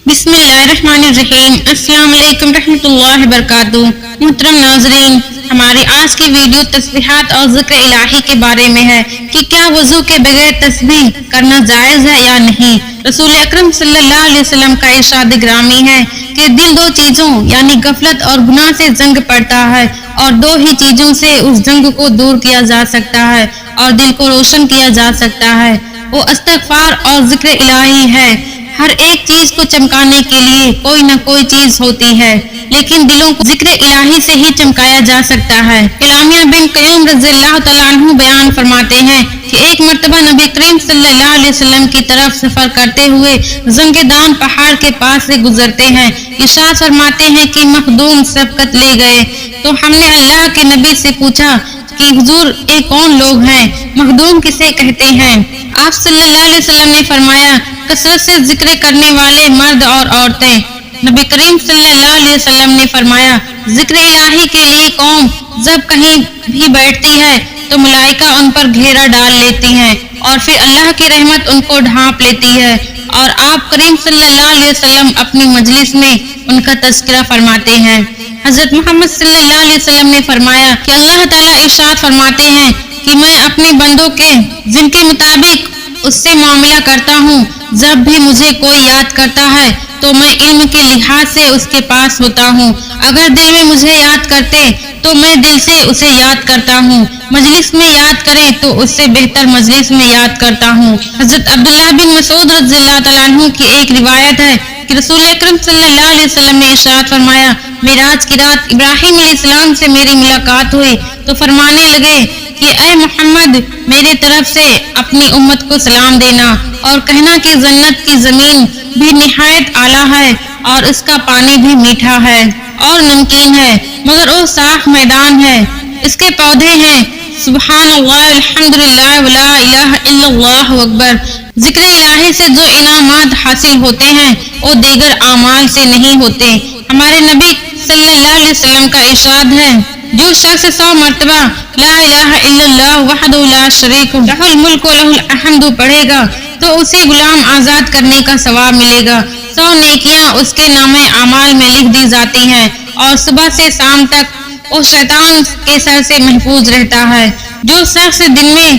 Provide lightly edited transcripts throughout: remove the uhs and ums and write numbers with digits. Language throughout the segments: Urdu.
بسم اللہ الرحمن الرحیم۔ السلام علیکم رحمۃ اللہ وبرکاتہ۔ محترم ناظرین، ہماری آج کی ویڈیو تسبیحات اور ذکر الہی کے بارے میں ہے کہ کیا وضو کے بغیر تسبیح کرنا جائز ہے یا نہیں۔ رسول اکرم صلی اللہ علیہ وسلم کا ارشاد گرامی ہے کہ دل دو چیزوں یعنی غفلت اور گناہ سے جنگ پڑتا ہے، اور دو ہی چیزوں سے اس جنگ کو دور کیا جا سکتا ہے اور دل کو روشن کیا جا سکتا ہے، وہ استغفار اور ذکر الہی ہے۔ ہر ایک چیز کو چمکانے کے لیے کوئی نہ کوئی چیز ہوتی ہے، لیکن دلوں کو ذکر الہی سے ہی چمکایا جا سکتا ہے۔ علامہ بن قیوم رضی اللہ تعالیٰ عنہ بیان فرماتے ہیں کہ ایک مرتبہ نبی کریم صلی اللہ علیہ وسلم کی طرف سفر کرتے ہوئے زنگدان پہاڑ کے پاس سے گزرتے ہیں۔ ارشاد فرماتے ہیں کہ مخدوم سبقت لے گئے تو ہم نے اللہ کے نبی سے پوچھا کہ حضور یہ کون لوگ ہیں، مخدوم کسے کہتے ہیں؟ آپ صلی اللہ علیہ وسلم نے فرمایا کثرت سے ذکر کرنے والے مرد اور عورتیں۔ نبی کریم صلی اللہ علیہ وسلم نے فرمایا ذکر الہی کے لیے قوم جب کہیں بھی بیٹھتی ہے تو ملائکہ ان پر گھیرا ڈال لیتی ہیں اور پھر اللہ کی رحمت ان کو ڈھانپ لیتی ہے، اور آپ کریم صلی اللہ علیہ وسلم اپنی مجلس میں ان کا تذکرہ فرماتے ہیں۔ حضرت محمد صلی اللہ علیہ وسلم نے فرمایا کہ اللہ تعالیٰ ارشاد فرماتے ہیں کہ میں اپنے بندوں کے جن کے مطابق اس سے معاملہ کرتا ہوں، جب بھی مجھے کوئی یاد کرتا ہے تو میں علم کے لحاظ سے اس کے پاس ہوتا ہوں، اگر دل میں مجھے یاد کرتے تو میں دل سے اسے یاد کرتا ہوں، مجلس میں یاد کرے تو اس سے بہتر مجلس میں یاد کرتا ہوں۔ حضرت عبداللہ بن مسعود رضی اللہ تعالیٰ عنہ کی ایک روایت ہے کہ رسول اکرم صلی اللہ علیہ وسلم نے ارشاد فرمایا معراج کی رات ابراہیم علیہ السلام سے میری ملاقات ہوئی تو فرمانے لگے کہ اے محمد میری طرف سے اپنی امت کو سلام دینا اور کہنا کہ جنت کی زمین بھی نہایت اعلیٰ ہے اور اس کا پانی بھی میٹھا ہے اور نمکین ہے، مگر وہ صاف میدان ہے، اس کے پودے ہیں سبحان اللہ الحمدللہ ولا الہ الا اللہ اکبر۔ ذکر الہی سے جو انعامات حاصل ہوتے ہیں وہ دیگر اعمال سے نہیں ہوتے۔ ہمارے نبی صلی اللہ علیہ وسلم کا ارشاد ہے جو شخص 100 مرتبہ لا الہ الا اللہ وحدہ لا شریک لہ الملک و لہ الحمد پڑھے گا تو اسے غلام آزاد کرنے کا ثواب ملے گا۔ 100 نیکیاں اس کے نامے اعمال میں لکھ دی جاتی ہیں اور صبح سے شام تک وہ شیطان کے سر سے محفوظ رہتا ہے۔ جو شخص دن میں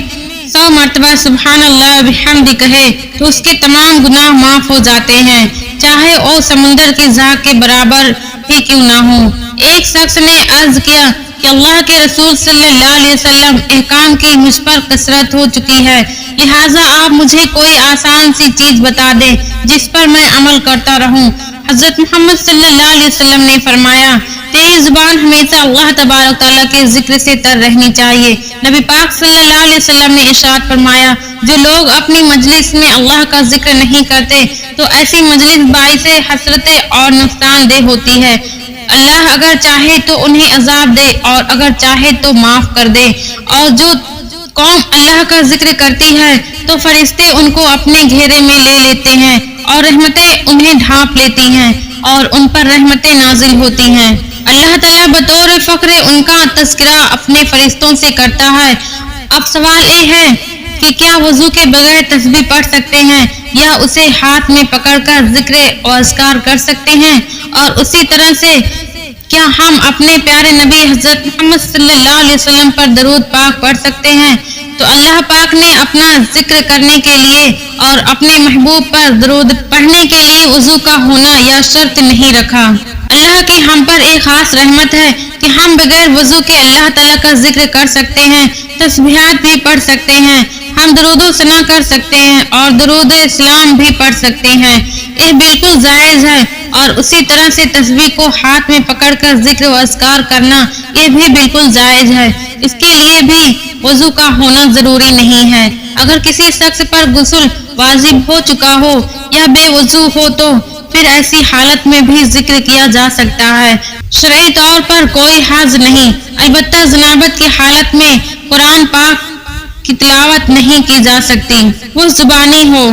100 مرتبہ سبحان اللہ بحمدہ کہے تو اس کے تمام گناہ معاف ہو جاتے ہیں، چاہے وہ سمندر کی جھاگ کے برابر ہی کیوں نہ ہو۔ ایک شخص نے عرض کیا کہ اللہ کے رسول صلی اللہ علیہ وسلم احکام کی مجھ پر کثرت ہو چکی ہے، لہٰذا آپ مجھے کوئی آسان سی چیز بتا دیں جس پر میں عمل کرتا رہوں۔ حضرت محمد صلی اللہ علیہ وسلم نے فرمایا تیری زبان ہمیشہ اللہ تبارک تعالیٰ کے ذکر سے تر رہنی چاہیے۔ نبی پاک صلی اللہ علیہ وسلم نے ارشاد فرمایا جو لوگ اپنی مجلس میں اللہ کا ذکر نہیں کرتے تو ایسی مجلس باعث حسرت اور نقصان دہ ہوتی ہے۔ اللہ اگر چاہے تو انہیں عذاب دے اور اگر چاہے تو معاف کر دے، اور جو قوم اللہ کا ذکر کرتی ہے تو فرشتے ان کو اپنے گھیرے میں لے لیتے ہیں اور رحمتیں انہیں ڈھانپ لیتی ہیں اور ان پر رحمتیں نازل ہوتی ہیں۔ اللہ تعالیٰ بطور فخر ان کا تذکرہ اپنے فرشتوں سے کرتا ہے۔ اب سوال یہ ہے کہ کیا وضو کے بغیر تسبیح پڑھ سکتے ہیں یا اسے ہاتھ میں پکڑ کر ذکر و اذکار کر سکتے ہیں، اور اسی طرح سے کیا ہم اپنے پیارے نبی حضرت محمد صلی اللہ علیہ وسلم پر درود پاک پڑھ سکتے ہیں؟ تو اللہ پاک نے اپنا ذکر کرنے کے لیے اور اپنے محبوب پر درود پڑھنے کے لیے وضو کا ہونا یا شرط نہیں رکھا۔ اللہ کی ہم پر ایک خاص رحمت ہے کہ ہم بغیر وضو کے اللہ تعالیٰ کا ذکر کر سکتے ہیں، تسبیحات بھی پڑھ سکتے ہیں، ہم درود و ثنا کر سکتے ہیں اور درود اسلام بھی پڑھ سکتے ہیں۔ یہ بالکل جائز ہے، اور اسی طرح سے تسبیح کو ہاتھ میں پکڑ کر ذکر و اذکار کرنا یہ بھی بالکل جائز ہے۔ اس کے لیے بھی وضو کا ہونا ضروری نہیں ہے۔ اگر کسی شخص پر غسل واجب ہو چکا ہو یا بے وضو ہو تو پھر ایسی حالت میں بھی ذکر کیا جا سکتا ہے، شرعی طور پر کوئی حرج نہیں، البتہ جنابت کی حالت میں قرآن پاک کی تلاوت نہیں کی جا سکتی، وہ زبانی ہو۔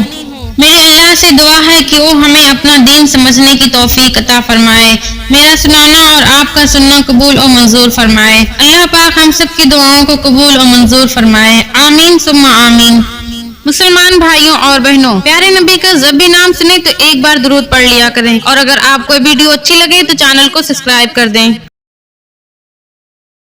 میرے اللہ سے دعا ہے کہ وہ ہمیں اپنا دین سمجھنے کی توفیق عطا فرمائے، میرا سنانا اور آپ کا سننا قبول و منظور فرمائے۔ اللہ پاک ہم سب کی دعاؤں کو قبول و منظور فرمائے، آمین ثم آمین۔ مسلمان بھائیوں اور بہنوں، پیارے نبی کا جب بھی نام سنیں تو ایک بار درود پڑھ لیا کریں، اور اگر آپ کو ویڈیو اچھی لگے تو چینل کو سبسکرائب کر دیں۔